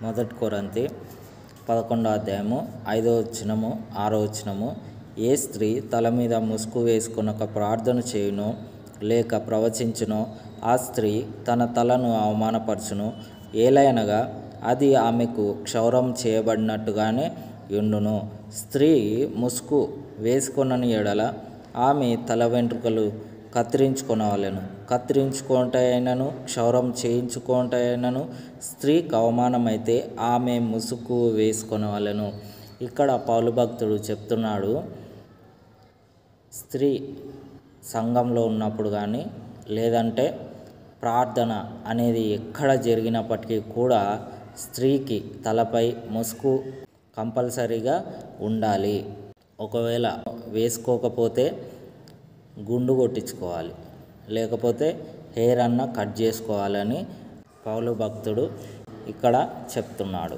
మొదటి కొరింథీ 11వ అధ్యాయము 5వ వచనము 6వ వచనము. ఏ స్త్రీ తల మీద ముసుగు వేసుకొనక ప్రార్థన చేయునో లేక ప్రవచించునో ఆ స్త్రీ తన తలను అవమానపరచును, ఏలయనగా అది ఆమెకు క్షౌరం చేయబడినట్టుగానే యుండును. స్త్రీ ముసుగు వేసుకొనని ఎడల ఆమె తల వెంట్రుకలు కత్తిరించుకొనవలెను. కత్తిరించుకొనుటయైనను క్షౌరం చేయించుకొనుటయైనను స్త్రీకి అవమానమైతే ఆమె ముసుగు వేసుకొనవలెను. ఇక్కడ పౌలు భక్తుడు చెప్తున్నాడు, స్త్రీ సంఘంలో ఉన్నప్పుడు కానీ లేదంటే ప్రార్థన అనేది ఎక్కడ జరిగినప్పటికీ కూడా స్త్రీకి తలపై ముసుగు కంపల్సరీగా ఉండాలి. ఒకవేళ వేసుకోకపోతే గుండు కొట్టించుకోవాలి, లేకపోతే హెయిర్ అన్న కట్ చేసుకోవాలని పౌలు భక్తుడు ఇక్కడ చెప్తున్నాడు.